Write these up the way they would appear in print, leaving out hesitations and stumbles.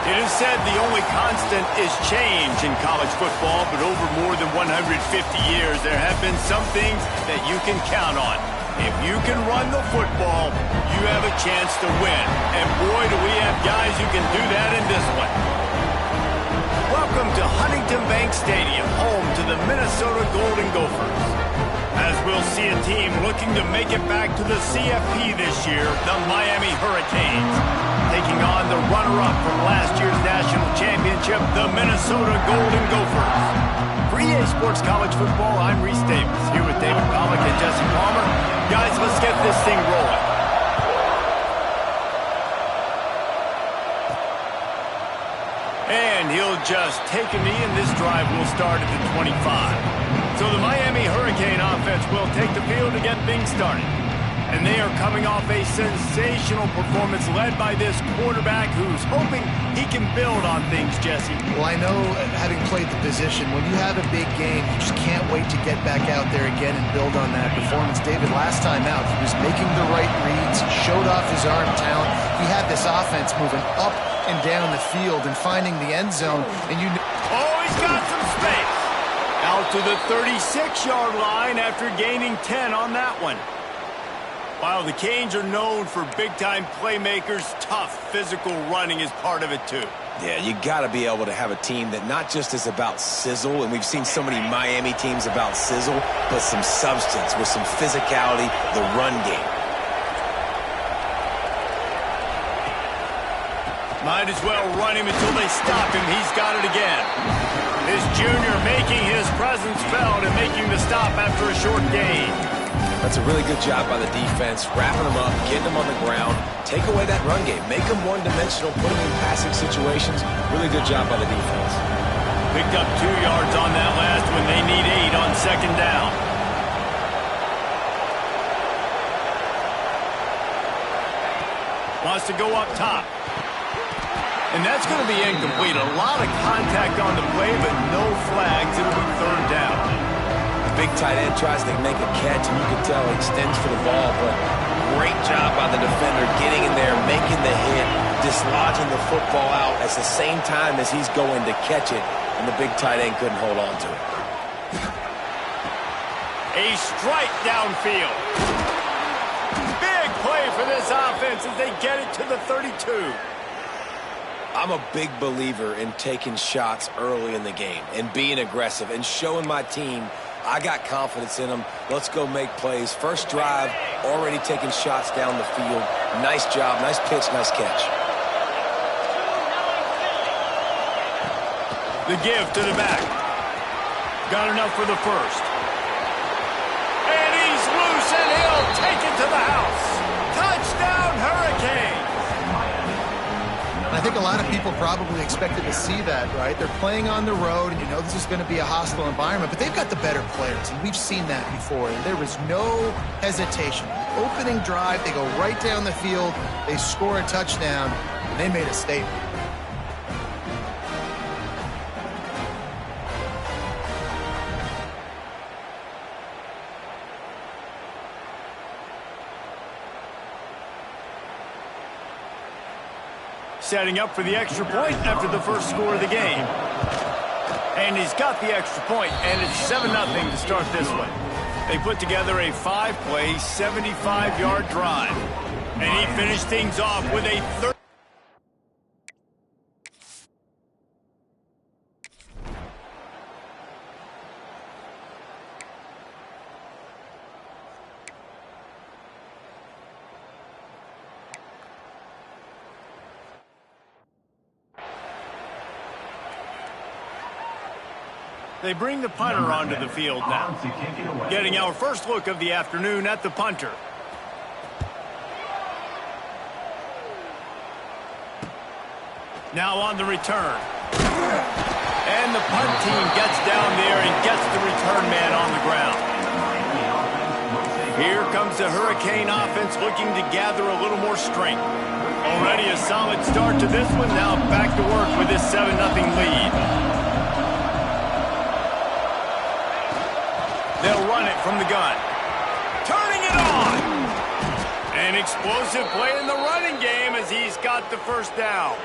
It is said the only constant is change in college football, but over more than 150 years, there have been some things that you can count on. If you can run the football, you have a chance to win. And boy, do we have guys who can do that in this one. Welcome to Huntington Bank Stadium, home to the Minnesota Golden Gophers. As we'll see a team looking to make it back to the CFP this year, the Miami Hurricanes, taking on the runner-up from last year's national championship, the Minnesota Golden Gophers. For EA Sports College Football, I'm Reese Davis, here with David Pollack and Jesse Palmer. Guys, let's get this thing rolling. And he'll just take a knee, and this drive will start at the 25. So the Miami Hurricane offense will take the field to get things started. And they are coming off a sensational performance led by this quarterback who's hoping he can build on things, Jesse. Well, I know, having played the position, when you have a big game, you just can't wait to get back out there again and build on that performance. David, last time out, he was making the right reads. He showed off his arm talent. He had this offense moving up and down the field and finding the end zone. And oh, he's got some space. Out to the 36-yard line after gaining 10 on that one. While the Canes are known for big-time playmakers, tough physical running is part of it too. Yeah, you got to be able to have a team that not just is about sizzle, and we've seen so many Miami teams about sizzle, but some substance with some physicality, the run game. Might as well run him until they stop him. He's got it again. This junior making his presence felt and making the stop after a short gain. That's a really good job by the defense, wrapping them up, getting them on the ground, take away that run game, make them one-dimensional, put them in passing situations. Really good job by the defense. Picked up 2 yards on that last one. They need 8 on second down. Wants to go up top. And that's going to be incomplete. A lot of contact on the play, but no flags. It'll be third down. The big tight end tries to make a catch, and you can tell he extends for the ball, but great job by the defender getting in there, making the hit, dislodging the football out at the same time as he's going to catch it, and the big tight end couldn't hold on to it. A strike downfield. Big play for this offense as they get it to the 32. I'm a big believer in taking shots early in the game and being aggressive and showing my team I got confidence in them. Let's go make plays. First drive, already taking shots down the field. Nice job, nice pitch, nice catch. The give to the back. Got enough for the first. And he's loose, and he'll take it to the house. Touchdown, Hurricanes! I think a lot of people probably expected to see that, right? They're playing on the road, and you know this is going to be a hostile environment, but they've got the better players, and we've seen that before. And there was no hesitation. Opening drive, they go right down the field, they score a touchdown, and they made a statement. Setting up for the extra point after the first score of the game. And he's got the extra point, and it's 7-0 to start this one. They put together a 5-play, 75-yard drive. And he finished things off with a 30. They bring the punter onto the field now. Getting our first look of the afternoon at the punter. Now on the return. And the punt team gets down there and gets the return man on the ground. Here comes the Hurricane offense looking to gather a little more strength. Already a solid start to this one. Now back to work with this 7-0 lead. They'll run it from the gun. Turning it on. An explosive play in the running game as he's got the first down.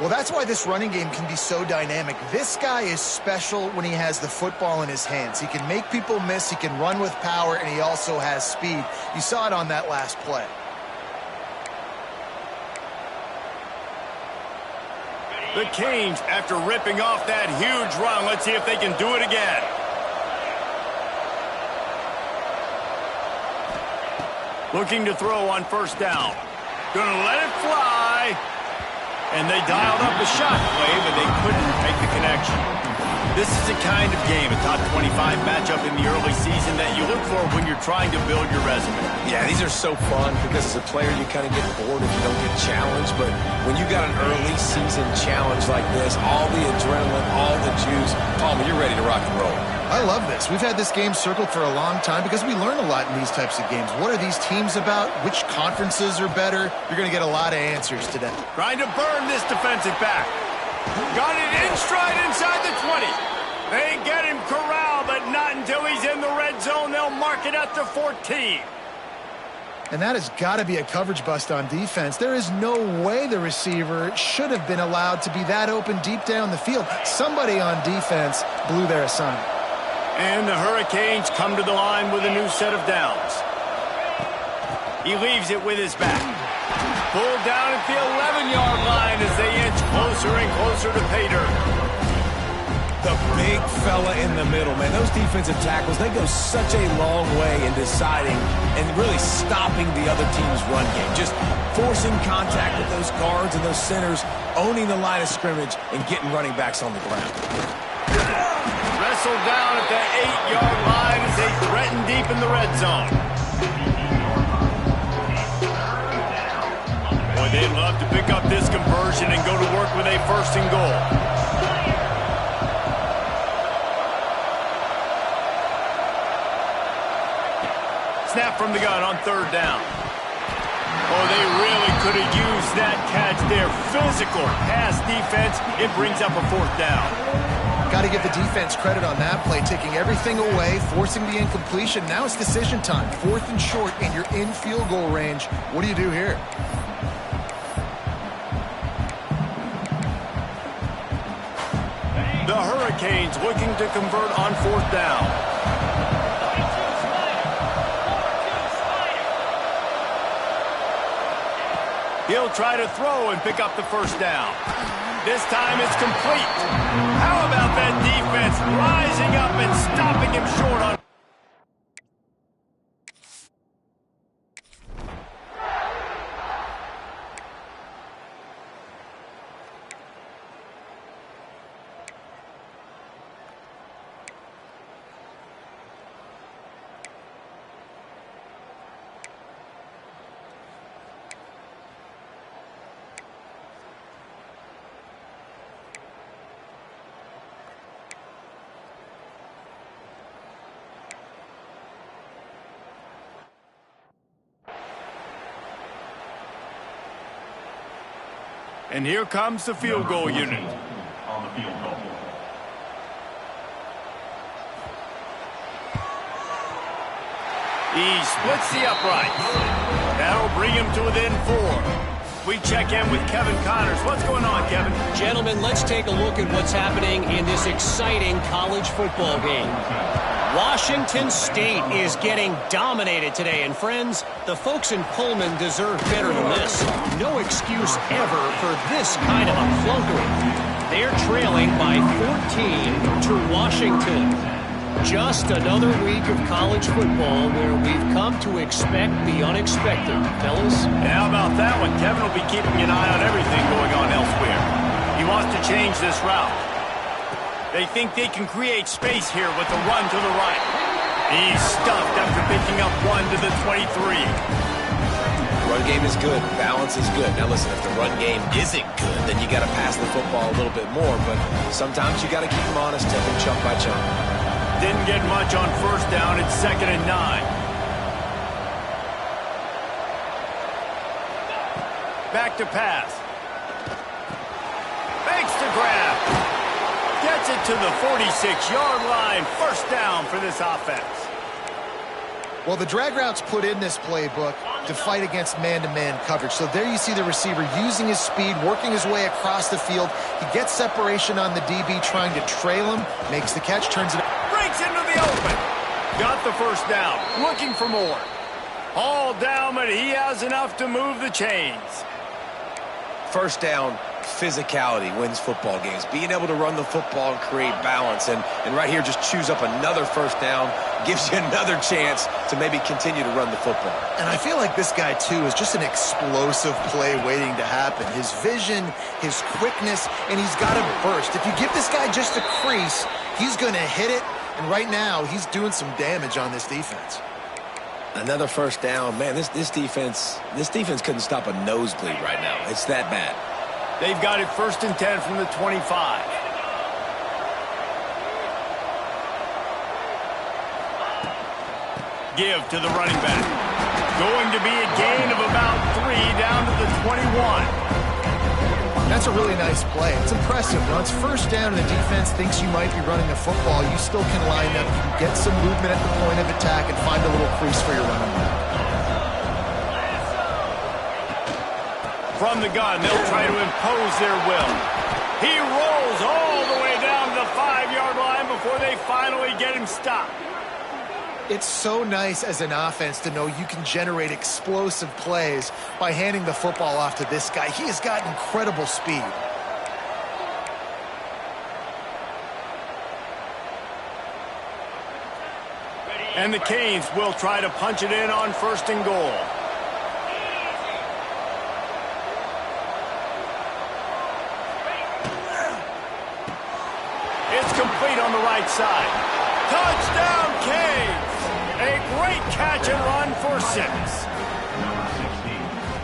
Well, that's why this running game can be so dynamic. This guy is special when he has the football in his hands. He can make people miss, he can run with power, and he also has speed. You saw it on that last play. The Canes, after ripping off that huge run, let's see if they can do it again. Looking to throw on first down. Gonna let it fly. And they dialed up the shot play, but they couldn't make the connection. This is the kind of game, a top 25 matchup in the early season that you look for when you're trying to build your resume. Yeah, these are so fun because as a player you kind of get bored if you don't get challenged. But when you got an early season challenge like this, all the adrenaline, all the juice, Palmer, you're ready to rock and roll. I love this. We've had this game circled for a long time because we learn a lot in these types of games. What are these teams about? Which conferences are better? You're going to get a lot of answers today. Trying to burn this defensive back. Got it in stride inside the 20. They get him corralled, but not until he's in the red zone. They'll mark it at the 14. And that has got to be a coverage bust on defense. There is no way the receiver should have been allowed to be that open deep down the field. Somebody on defense blew their assignment. And the Hurricanes come to the line with a new set of downs. He leaves it with his back. Pulled down at the 11-yard line as they inch closer and closer to pay dirt. The big fella in the middle, man. Those defensive tackles, they go such a long way in deciding and really stopping the other team's run game. Just forcing contact with those guards and those centers, owning the line of scrimmage, and getting running backs on the ground. Wrestled down at the 8-yard line as they threaten deep in the red zone. Boy, they'd love to pick up this conversion and go to work with a first and goal. Snap from the gun on third down. Oh, they really could have used that catch there. Physical pass defense. It brings up a fourth down. Got to give the defense credit on that play, taking everything away, forcing the incompletion. Now it's decision time. 4th and short, and you're in field goal range. What do you do here? The Hurricanes looking to convert on 4th down. He'll try to throw and pick up the first down. This time it's complete. How about that defense rising up and stopping him short on... And here comes the field goal unit. On the field goal. He splits the upright. That'll bring him to within 4. We check in with Kevin Connors. What's going on, Kevin? Gentlemen, let's take a look at what's happening in this exciting college football game. Washington State is getting dominated today, and friends, the folks in Pullman deserve better than this. No excuse ever for this kind of a flunkery. They're trailing by 14 to Washington. Just another week of college football where we've come to expect the unexpected, fellas. And how about that one? Kevin will be keeping an eye on everything going on elsewhere. He wants to change this route. They think they can create space here with the run to the right. He's stuffed after picking up 1 to the 23. Run game is good. Balance is good. Now listen, if the run game isn't good, then you got to pass the football a little bit more. But sometimes you got to keep them honest, take them chunk by chunk. Didn't get much on first down. It's 2nd and 9. Back to pass. Makes the grab. Gets it to the 46-yard line. First down for this offense. Well, the drag routes put in this playbook to fight against man-to-man coverage. So there you see the receiver using his speed, working his way across the field. He gets separation on the DB, trying to trail him, makes the catch, turns it. Breaks into the open. Got the first down. Looking for more. All down, but he has enough to move the chains. First down, physicality wins football games. Being able to run the football and create balance. And right here, just choose up another first down, gives you another chance to maybe continue to run the football. And I feel like this guy, too, is just an explosive play waiting to happen. His vision, his quickness, and he's got a burst. If you give this guy just a crease, he's going to hit it. And right now, he's doing some damage on this defense. Another first down. Man, this defense couldn't stop a nosebleed right now. It's that bad. They've got it 1st and 10 from the 25. Give to the running back. Going to be a gain of about 3 down to the 21. That's a really nice play. It's impressive. When it's first down and the defense thinks you might be running the football, you still can line up, you can get some movement at the point of attack, and find a little crease for your running back. From the gun, they'll try to impose their will. He rolls all the way down to the 5-yard line before they finally get him stopped. It's so nice as an offense to know you can generate explosive plays by handing the football off to this guy. He has got incredible speed. And the Canes will try to punch it in on 1st and goal. It's complete on the right side. Touchdown, Canes! A great catch and run for 6.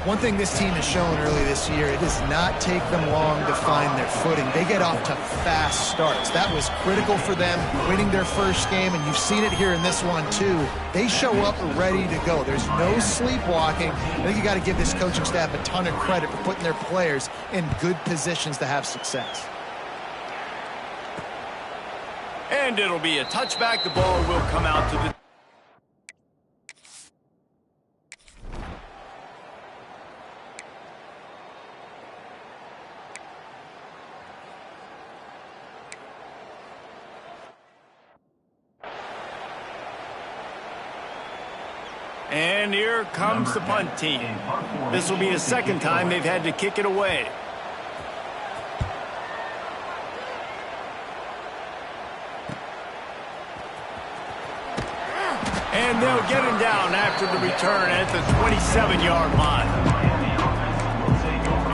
One thing this team has shown early this year, it does not take them long to find their footing. They get off to fast starts. That was critical for them, winning their first game, and you've seen it here in this one too. They show up ready to go. There's no sleepwalking. I think you got to give this coaching staff a ton of credit for putting their players in good positions to have success. And it'll be a touchback. The ball will come out to the... And here comes the punt team. This will be the second time they've had to kick it away. And they'll get him down after the return at the 27-yard line.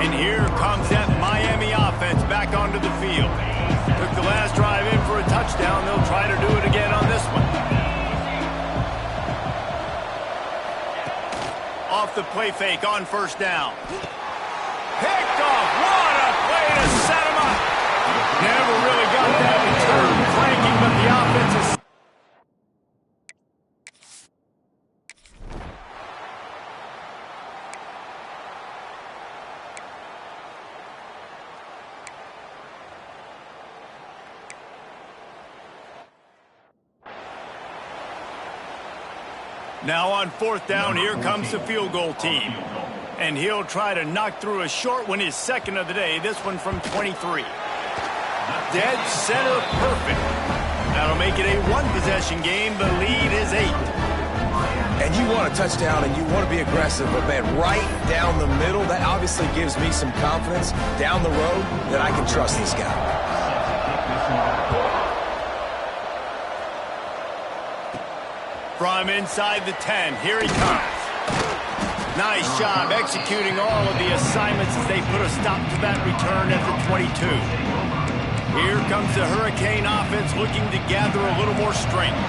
And here comes that Miami offense back onto the field. Took the last drive in for a touchdown. They'll try to do it again on this one. Off the play fake on 1st down. Picked off. What a play to set him up. Never really got that return clanking, but the offense is... Now on 4th down, here comes the field goal team. And he'll try to knock through a short one, his 2nd of the day, this one from 23. Dead center perfect. That'll make it a 1-possession game. The lead is 8. And you want a touchdown and you want to be aggressive, but man, right down the middle, that obviously gives me some confidence down the road that I can trust this guy. From inside the 10, here he comes. Nice job executing all of the assignments as they put a stop to that return at the 22. Here comes the Hurricane offense looking to gather a little more strength.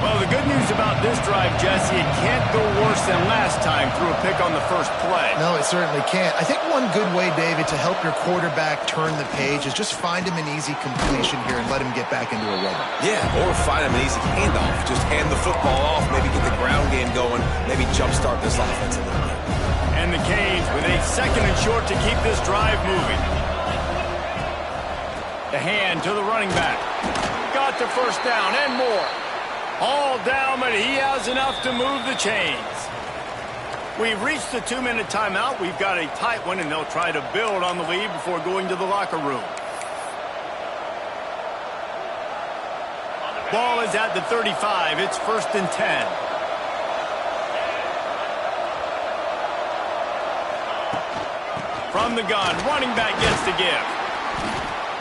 Well, the good news about this drive, Jesse, it can't go worse than last time through a pick on the first play. No, it certainly can't. I think one good way, David, to help your quarterback turn the page is just find him an easy completion here and let him get back into a rhythm. Yeah, or find him an easy handoff. Just hand the football off, maybe get the ground game going, maybe jumpstart this offense a little bit. And the Canes with a 2nd and short to keep this drive moving. The hand to the running back. Got the first down and more. All down, but he has enough to move the chains. We've reached the 2-minute timeout. We've got a tight one, and they'll try to build on the lead before going to the locker room. Ball is at the 35. It's 1st and 10. From the gun, running back gets the give.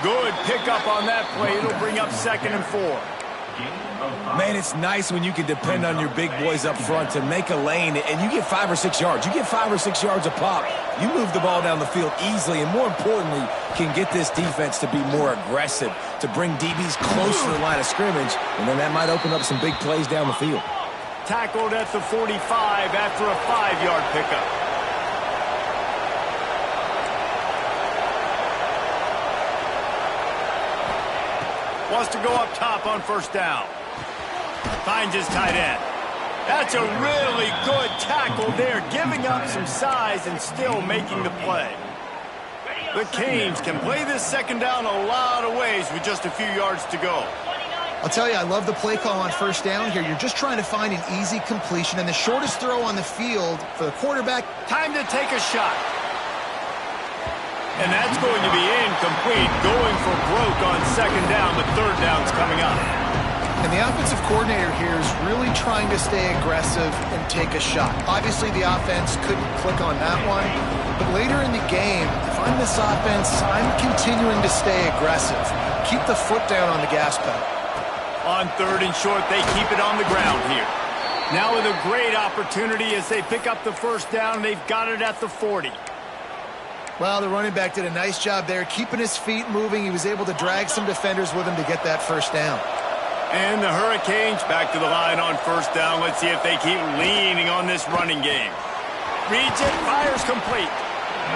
Good pickup on that play. It'll bring up 2nd and 4. Man, it's nice when you can depend on your big boys up front to make a lane, and you get 5 or 6 yards. You get 5 or 6 yards a pop. You move the ball down the field easily, and more importantly, can get this defense to be more aggressive, to bring DBs close to the line of scrimmage, and then that might open up some big plays down the field. Tackled at the 45 after a 5-yard pickup. Wants to go up top on 1st down. Finds his tight end. That's a really good tackle there, giving up some size and still making the play. The Canes can play this 2nd down a lot of ways with just a few yards to go. I'll tell you, I love the play call on 1st down here. You're just trying to find an easy completion, and the shortest throw on the field for the quarterback. Time to take a shot. And that's going to be incomplete, going for broke on 2nd down, but 3rd down's coming up. And the offensive coordinator here is really trying to stay aggressive and take a shot. Obviously, the offense couldn't click on that one, but later in the game, if I'm this offense, I'm continuing to stay aggressive. Keep the foot down on the gas pedal. On 3rd and short, they keep it on the ground here. Now with a great opportunity as they pick up the 1st down, they've got it at the 40. Well, the running back did a nice job there, keeping his feet moving. He was able to drag some defenders with him to get that 1st down. And the Hurricanes back to the line on 1st down. Let's see if they keep leaning on this running game. Reads it, fires complete.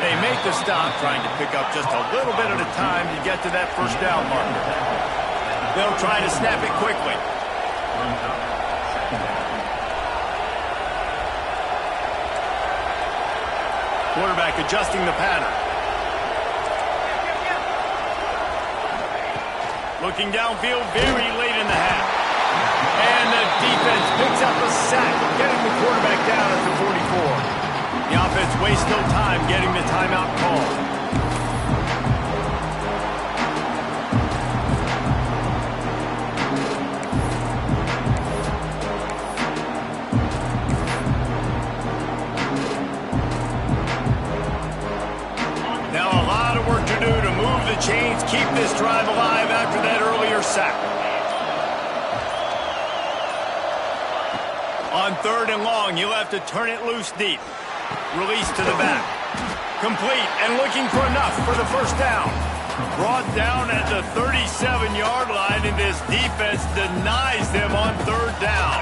They make the stop, trying to pick up just a little bit at a time to get to that 1st down marker. They'll try to snap it quickly. Quarterback adjusting the pattern. Looking downfield very late in the half. And the defense picks up a sack, getting the quarterback down at the 44. The offense wastes no time getting the timeout called. Chains keep this drive alive after that earlier sack. On 3rd and long, you'll have to turn it loose deep. Release to the back. Complete and looking for enough for the 1st down. Brought down at the 37-yard line, and this defense denies them on 3rd down.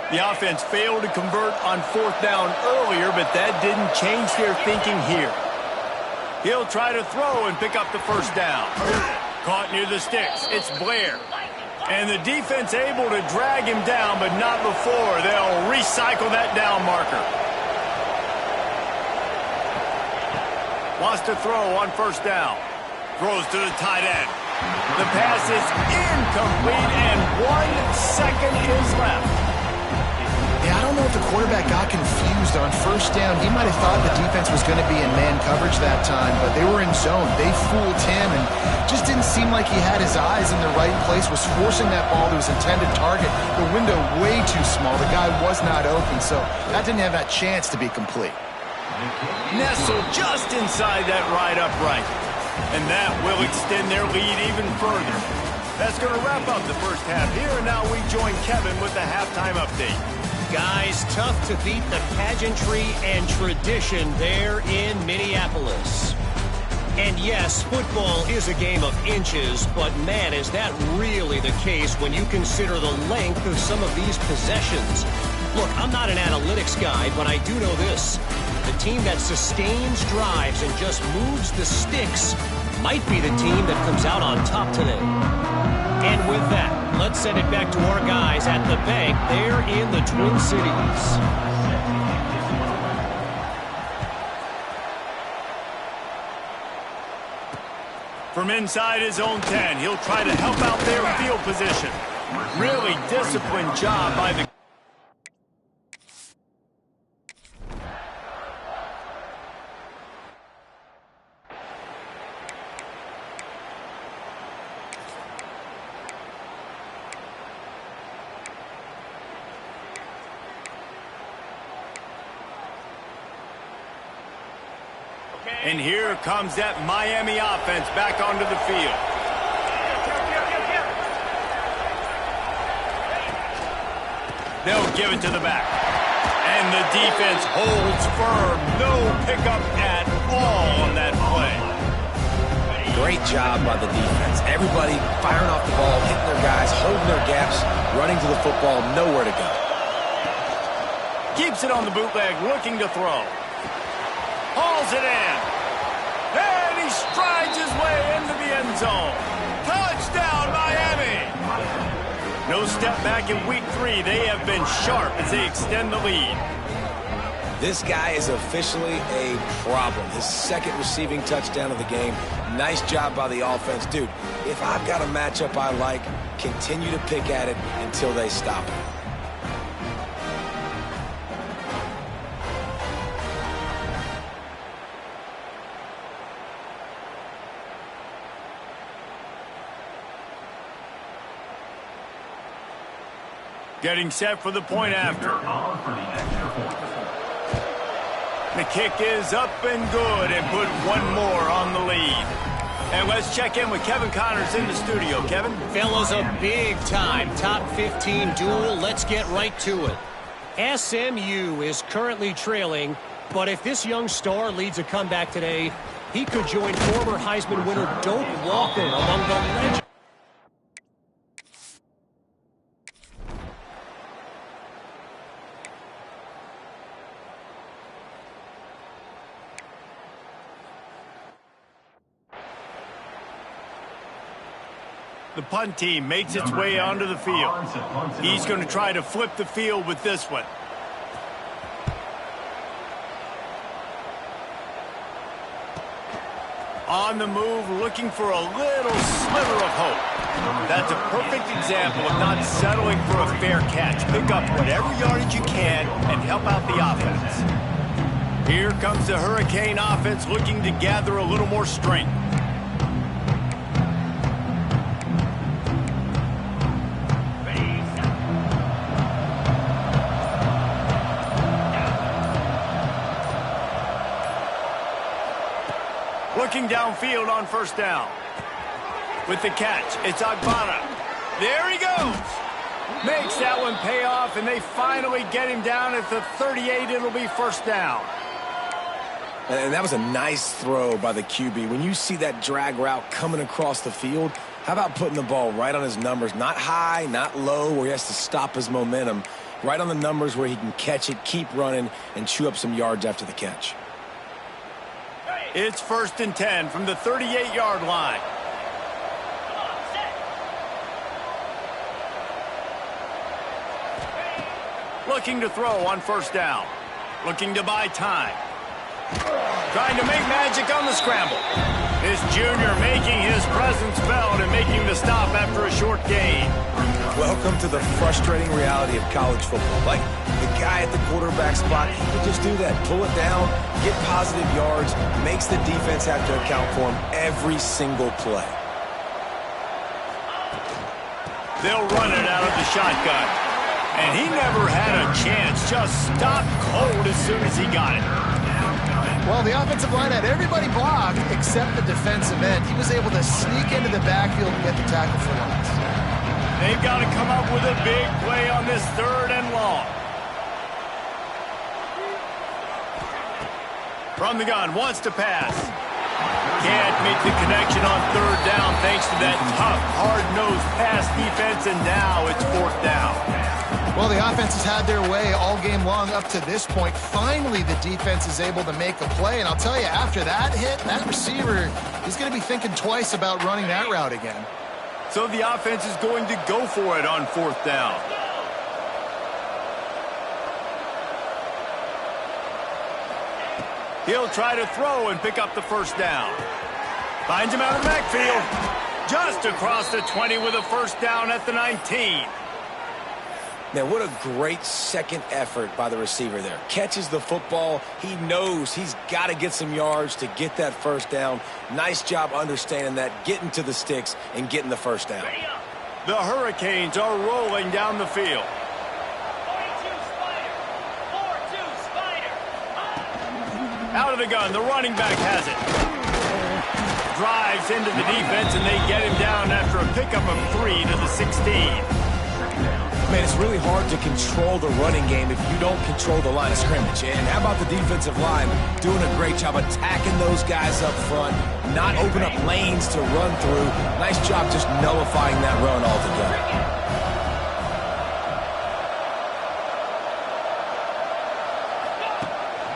The offense failed to convert on 4th down earlier, but that didn't change their thinking here. He'll try to throw and pick up the 1st down. Caught near the sticks. It's Blair. And the defense able to drag him down, but not before. They'll recycle that down marker. Wants to throw on 1st down. Throws to the tight end. The pass is incomplete, and 1 second is left. Yeah, I don't know if the quarterback got confused on 1st down. He might have thought the defense was going to be in man coverage that time, but they were in zone. They fooled him and just didn't seem like he had his eyes in the right place, was forcing that ball to his intended target. The window way too small. The guy was not open, so that didn't have that chance to be complete. Nestled just inside that right upright. And that will extend their lead even further. That's going to wrap up the 1st half here, and now we join Kevin with the halftime update. Guys, tough to beat the pageantry and tradition there in Minneapolis. And yes, football is a game of inches, but man, is that really the case when you consider the length of some of these possessions. Look, I'm not an analytics guy, but I do know this. The team that sustains drives and just moves the sticks might be the team that comes out on top today. And with that, let's send it back to our guys at the bank there in the Twin Cities. From inside his own 10, he'll try to help out their field position. Really disciplined job by the... And here comes that Miami offense back onto the field. They'll give it to the back. And the defense holds firm. No pickup at all on that play. Great job by the defense. Everybody firing off the ball, hitting their guys, holding their gaps, running to the football, nowhere to go. Keeps it on the bootleg, looking to throw. Hauls it in. And he strides his way into the end zone. Touchdown, Miami! No step back in week 3. They have been sharp as they extend the lead. This guy is officially a problem. His second receiving touchdown of the game. Nice job by the offense. Dude, if I've got a matchup I like, continue to pick at it until they stop it. Getting set for the point after. The kick is up and good and put one more on the lead. And let's check in with Kevin Connors in the studio. Kevin? Fellas, a big-time top 15 duel. Let's get right to it. SMU is currently trailing, but if this young star leads a comeback today, he could join former Heisman winner Doak Walker among the legends. The punt team makes its way onto the field. He's going to try to flip the field with this one. On the move, looking for a little sliver of hope. That's a perfect example of not settling for a fair catch. Pick up whatever yardage you can and help out the offense. Here comes the Hurricane offense looking to gather a little more strength. Looking downfield on first down. With the catch, it's Agbana. There he goes. Makes that one pay off, and they finally get him down at the 38. It'll be first down. And that was a nice throw by the QB. When you see that drag route coming across the field, how about putting the ball right on his numbers? Not high, not low, where he has to stop his momentum. Right on the numbers where he can catch it, keep running, and chew up some yards after the catch. It's 1st and 10 from the 38-yard line. Looking to throw on first down. Looking to buy time. Trying to make magic on the scramble. This junior making his presence felt and making the stop after a short gain. Welcome to the frustrating reality of college football. Like, the guy at the quarterback spot, he could just do that. Pull it down, get positive yards, makes the defense have to account for him every single play. They'll run it out of the shotgun. And he never had a chance. Just stopped cold as soon as he got it. Well, the offensive line had everybody blocked except the defensive end. He was able to sneak into the backfield and get the tackle for loss. They've got to come up with a big play on this 3rd and long. From the gun, wants to pass. Can't make the connection on 3rd down thanks to that tough, hard-nosed pass defense, and now it's 4th down. Well, the offense has had their way all game long up to this point. Finally, the defense is able to make a play, and I'll tell you, after that hit, that receiver, he's going to be thinking twice about running that route again. So the offense is going to go for it on 4th down. He'll try to throw and pick up the 1st down. Finds him out of the backfield. Just across the 20 with a 1st down at the 19. Man, what a great second effort by the receiver there. Catches the football. He knows he's got to get some yards to get that 1st down. Nice job understanding that, getting to the sticks and getting the 1st down. The Hurricanes are rolling down the field. Out of the gun, the running back has it. Drives into the defense, and they get him down after a pickup of 3 to the 16. Man, it's really hard to control the running game if you don't control the line of scrimmage. And how about the defensive line doing a great job attacking those guys up front, not open up lanes to run through. Nice job just nullifying that run altogether.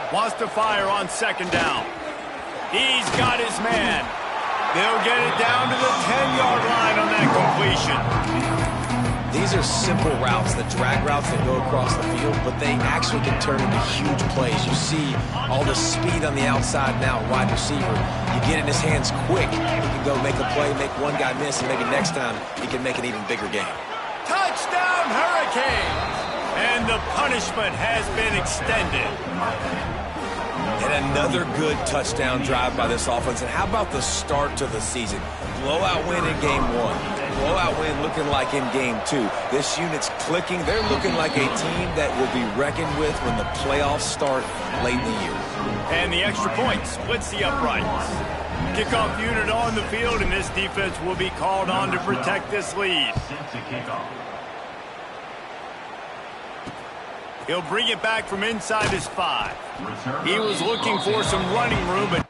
Wants to fire on 2nd down. He's got his man. They'll get it down to the 10-yard line on that completion. These are simple routes, the drag routes that go across the field, but they actually can turn into huge plays. You see all the speed on the outside now, wide receiver. You get in his hands quick. He can go make a play, make one guy miss, and maybe next time he can make an even bigger game. Touchdown, Hurricanes! And the punishment has been extended. And another good touchdown drive by this offense. And how about the start to the season? Blowout win in game 1. Blowout win looking like in game 2. This unit's clicking. They're looking like a team that will be reckoned with when the playoffs start late in the year. And the extra point splits the uprights. Kickoff unit on the field, and this defense will be called on to protect this lead. He'll bring it back from inside his 5. He was looking for some running room, but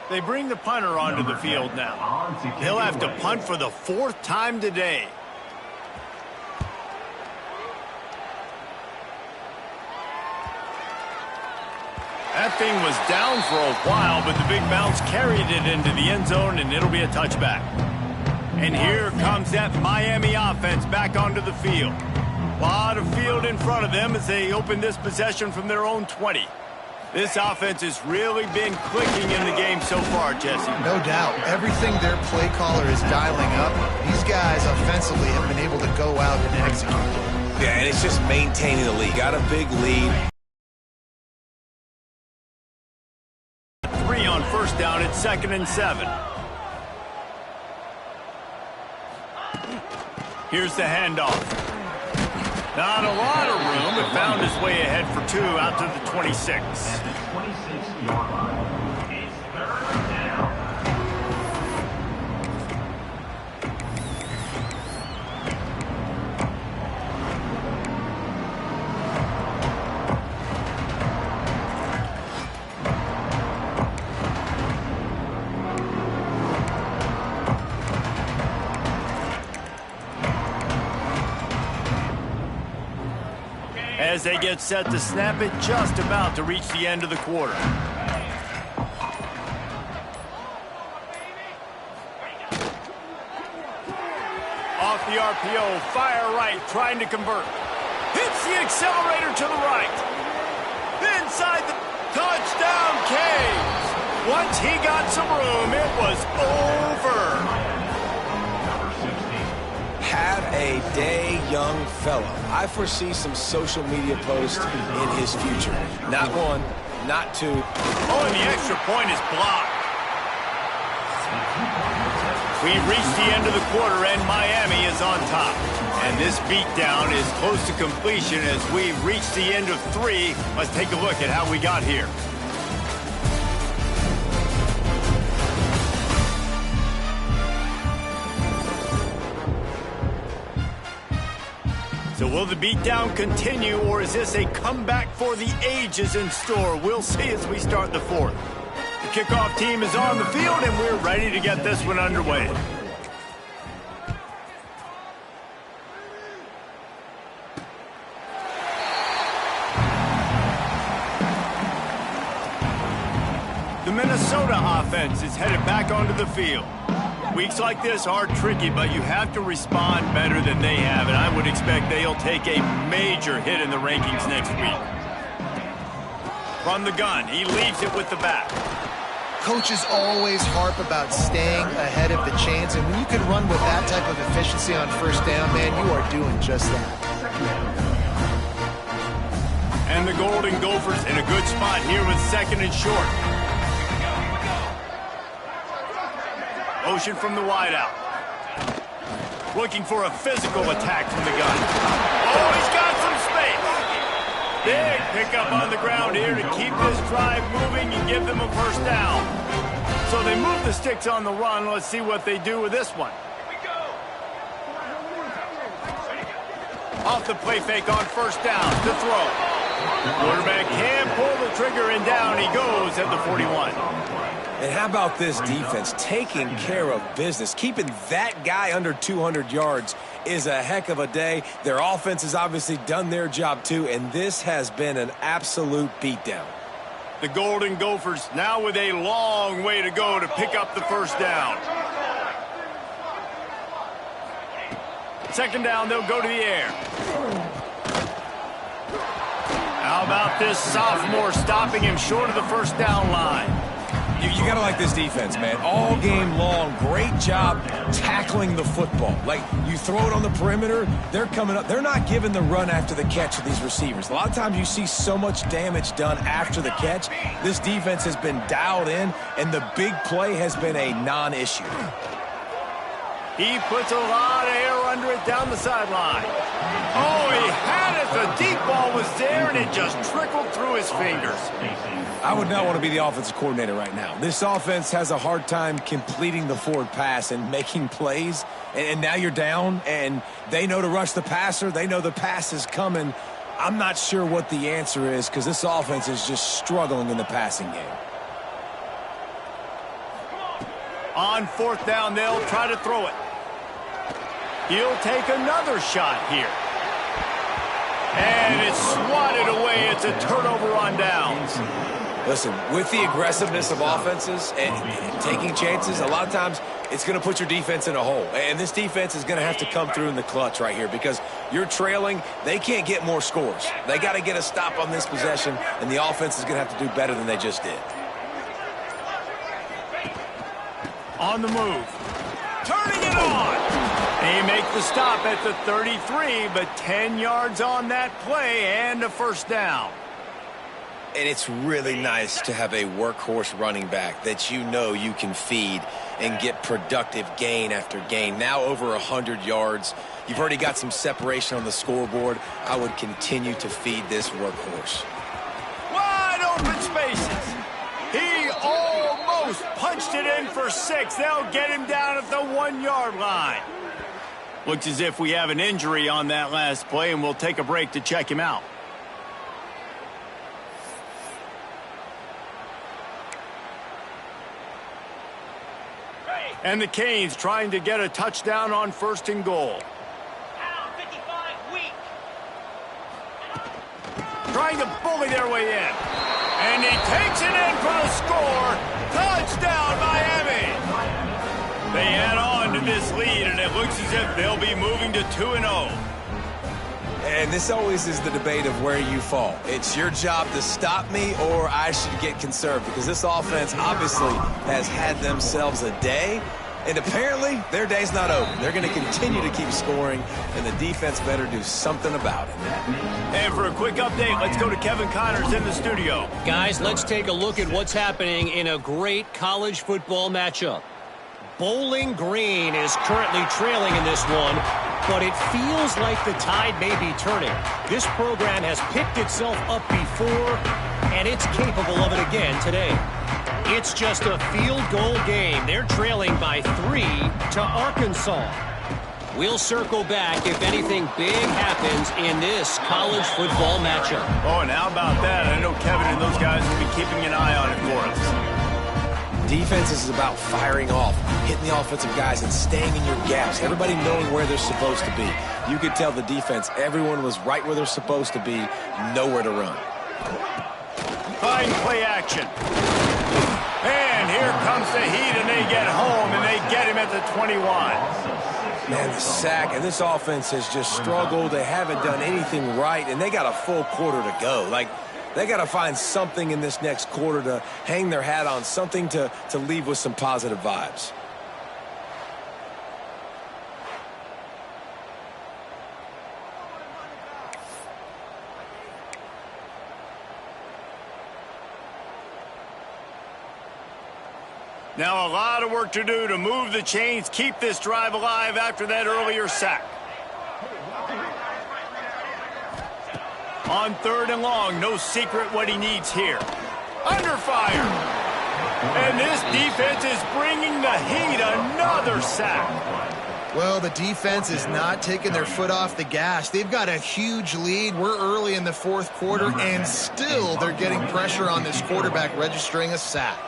they bring the punter onto the field now. He'll have to punt for the 4th time today. That thing was down for a while, but the big bounce carried it into the end zone, and it'll be a touchback. And here comes that Miami offense back onto the field. A lot of field in front of them as they open this possession from their own 20. This offense has really been clicking in the game so far, Jesse. No doubt. Everything their play caller is dialing up, these guys offensively have been able to go out and execute. Yeah, and it's just maintaining the lead. Got a big lead. 3 on 1st down. It's 2nd and 7. Here's the handoff. Not a lot of room, but found his way ahead for 2 out to the 26. At the 26-yard line, it's 3rd down. As they get set to snap it, just about to reach the end of the quarter. Off the RPO, fire right, trying to convert. Hits the accelerator to the right. Inside the touchdown, Canes. Once he got some room, it was over. Have a day, young fella. I foresee some social media posts in his future. Not 1, not 2. Oh, and the extra point is blocked. We've reached the end of the quarter, and Miami is on top. And this beatdown is close to completion as we've reached the end of 3. Let's take a look at how we got here. So Will the beatdown continue, or is this a comeback for the ages in store? We'll see as we start the fourth. The kickoff team is on the field, and we're ready to get this one underway. The Minnesota offense is headed back onto the field. Weeks like this are tricky, but you have to respond better than they have, and I would expect they'll take a major hit in the rankings next week. From the gun, he leaves it with the back. Coaches always harp about staying ahead of the chains, and when you can run with that type of efficiency on first down, man, you are doing just that. And the Golden Gophers in a good spot here with second and short. Motion from the wideout. Looking for a physical attack from the gun. Oh, he's got some space. Big pickup on the ground here to keep this drive moving and give them a first down. So they move the sticks on the run. Let's see what they do with this one. Off the play fake on first down to throw. Quarterback can pull the trigger, and down he goes at the 41. And how about this defense taking care of business? Keeping that guy under 200 yards is a heck of a day. Their offense has obviously done their job too, and this has been an absolute beatdown. The Golden Gophers now with a long way to go to pick up the first down. Second down, they'll go to the air. How about this sophomore stopping him short of the first down line? You got to like this defense, man. All game long, great job tackling the football. Like, you throw it on the perimeter, they're coming up. They're not giving the run after the catch to these receivers. A lot of times you see so much damage done after the catch. This defense has been dialed in, and the big play has been a non-issue. He puts a lot of air under it down the sideline. Oh, he had it. The deep ball was there, and it just trickled through his fingers. I would not want to be the offensive coordinator right now. This offense has a hard time completing the forward pass and making plays. And now you're down, and they know to rush the passer. They know the pass is coming. I'm not sure what the answer is because this offense is just struggling in the passing game. On fourth down, they'll try to throw it. He'll take another shot here. And it's swatted away. It's a turnover on downs. Listen, with the aggressiveness of offenses and taking chances, a lot of times it's going to put your defense in a hole. And this defense is going to have to come through in the clutch right here because you're trailing. They can't get more scores. They got to get a stop on this possession, and the offense is going to have to do better than they just did. On the move. Turning it on. They make the stop at the 33, but 10 yards on that play and a first down. And it's really nice to have a workhorse running back that you know you can feed and get productive gain after gain. Now over 100 yards. You've already got some separation on the scoreboard. I would continue to feed this workhorse. Wide open spaces. He almost punched it in for 6. They'll get him down at the 1-yard line. Looks as if we have an injury on that last play, and we'll take a break to check him out. And the Canes trying to get a touchdown on first and goal. Trying to bully their way in. And he takes it in for the score. Touchdown, Miami. They add on to this lead, and it looks as if they'll be moving to 2-0. And this always is the debate of where you fall. It's your job to stop me, or I should get conserved, because this offense obviously has had themselves a day, and apparently their day's not over. They're going to continue to keep scoring, and the defense better do something about it. And for a quick update, let's go to Kevin Connors in the studio. Guys, let's take a look at what's happening in a great college football matchup. Bowling Green is currently trailing in this one, but it feels like the tide may be turning. This program has picked itself up before, and it's capable of it again today. It's just a field goal game. They're trailing by 3 to Arkansas. We'll circle back if anything big happens in this college football matchup. Oh, and how about that? I know Kevin and those guys will be keeping an eye on it for us. Defense is about firing off, hitting the offensive guys, and staying in your gaps. Everybody knowing where they're supposed to be. You could tell the defense, everyone was right where they're supposed to be, nowhere to run. Fine play action. And here comes the Heat, and they get home, and they get him at the 21. Man, the sack, and this offense has just struggled. They haven't done anything right, and they got a full quarter to go. Like, they got to find something in this next quarter to hang their hat on, something to leave with some positive vibes. Now a lot of work to do to move the chains, keep this drive alive after that earlier sack. On 3rd and long, no secret what he needs here. Under fire. And this defense is bringing the Heat another sack. Well, the defense is not taking their foot off the gas. They've got a huge lead. We're early in the 4th quarter, and still they're getting pressure on this quarterback, registering a sack.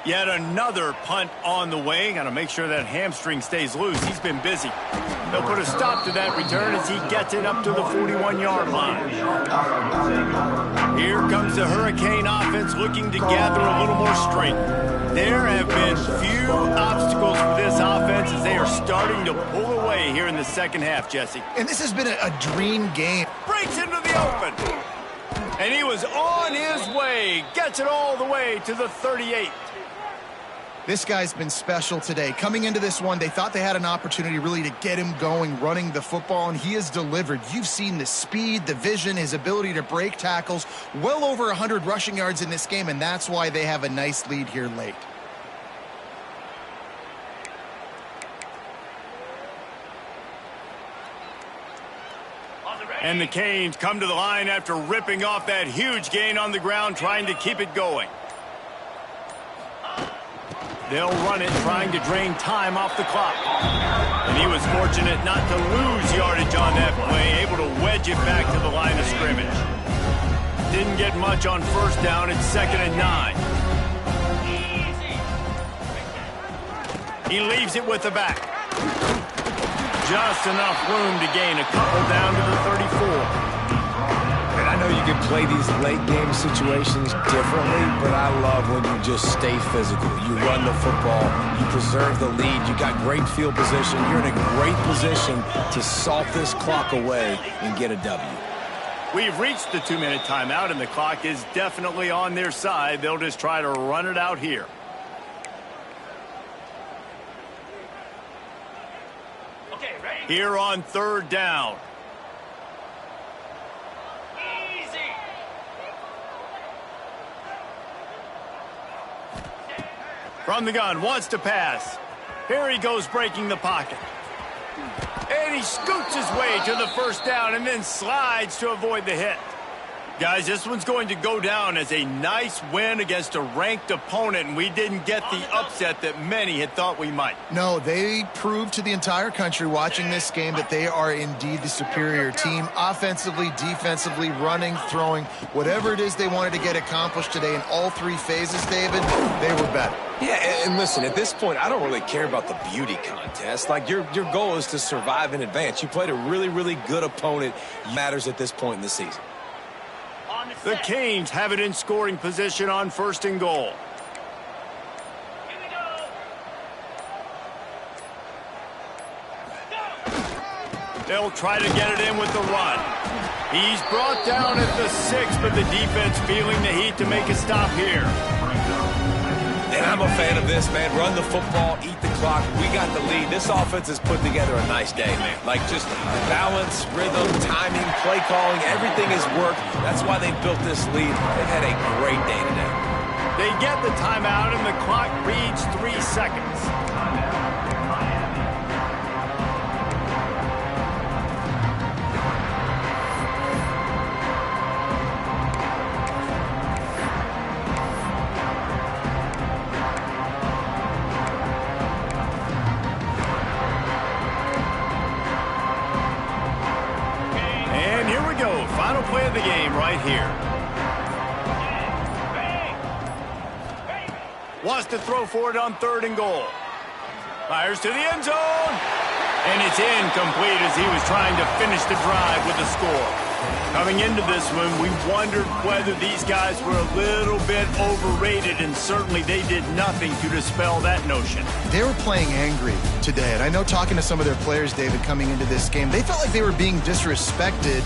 Yet another punt on the way. Got to make sure that hamstring stays loose. He's been busy. They'll put a stop to that return as he gets it up to the 41-yard line. Here comes the Hurricane offense looking to gather a little more strength. There have been few obstacles for this offense as they are starting to pull away here in the second half, Jesse. And this has been a dream game. Breaks into the open. And he was on his way. Gets it all the way to the 38. This guy's been special today. Coming into this one, they thought they had an opportunity really to get him going, running the football, and he has delivered. You've seen the speed, the vision, his ability to break tackles, well over 100 rushing yards in this game, and that's why they have a nice lead here late. And the Canes come to the line after ripping off that huge gain on the ground, trying to keep it going. They'll run it, trying to drain time off the clock. And he was fortunate not to lose yardage on that play, able to wedge it back to the line of scrimmage. Didn't get much on 1st down. It's 2nd and 9. He leaves it with the back. Just enough room to gain a couple down to the 34. And I know you can play these late game situations differently, but I love when you just stay physical. You run the football, you preserve the lead, you got great field position, you're in a great position to salt this clock away and get a W. We've reached the 2-minute timeout, and the clock is definitely on their side. They'll just try to run it out here. Okay, ready? Here on 3rd down. From the gun, wants to pass. Here he goes, breaking the pocket. And he scoots his way to the 1st down and then slides to avoid the hit. Guys, this one's going to go down as a nice win against a ranked opponent, and we didn't get the upset that many had thought we might. No, they proved to the entire country watching this game that they are indeed the superior team. Offensively, defensively, running, throwing, whatever it is they wanted to get accomplished today in all 3 phases, David, they were better. Yeah, and listen, at this point, I don't really care about the beauty contest. Like, your goal is to survive in advance. You played a really, really good opponent. Matters at this point in the season. The Canes have it in scoring position on 1st and goal. They'll try to get it in with the run. He's brought down at the 6, but the defense feeling the heat to make a stop here. And I'm a fan of this, man. Run the football, eat the clock. We got the lead. This offense has put together a nice day, man. Like, just balance, rhythm, timing, play calling, everything has worked. That's why they built this lead. They've had a great day today. They get the timeout, and the clock reads 3 seconds. final play of the game right here. Wants to throw for it on 3rd and goal. Fires to the end zone. And it's incomplete as he was trying to finish the drive with a score. Coming into this one, we wondered whether these guys were a little bit overrated, and certainly they did nothing to dispel that notion. They were playing angry today, and I know talking to some of their players, David, coming into this game, they felt like they were being disrespected.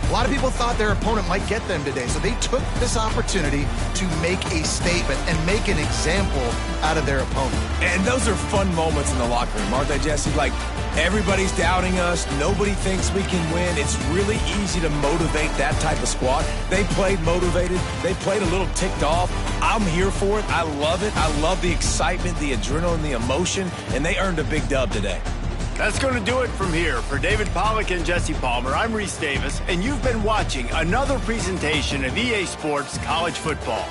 A lot of people thought their opponent might get them today, so they took this opportunity to make a statement and make an example out of their opponent. And those are fun moments in the locker room, aren't they, Jesse? Like, everybody's doubting us. Nobody thinks we can win. It's really easy to motivate that type of squad. They played motivated. They played a little ticked off. I'm here for it. I love it. I love the excitement, the adrenaline, the emotion, and they earned a big dub today. That's going to do it from here. For David Pollack and Jesse Palmer, I'm Reese Davis, and you've been watching another presentation of EA Sports College Football.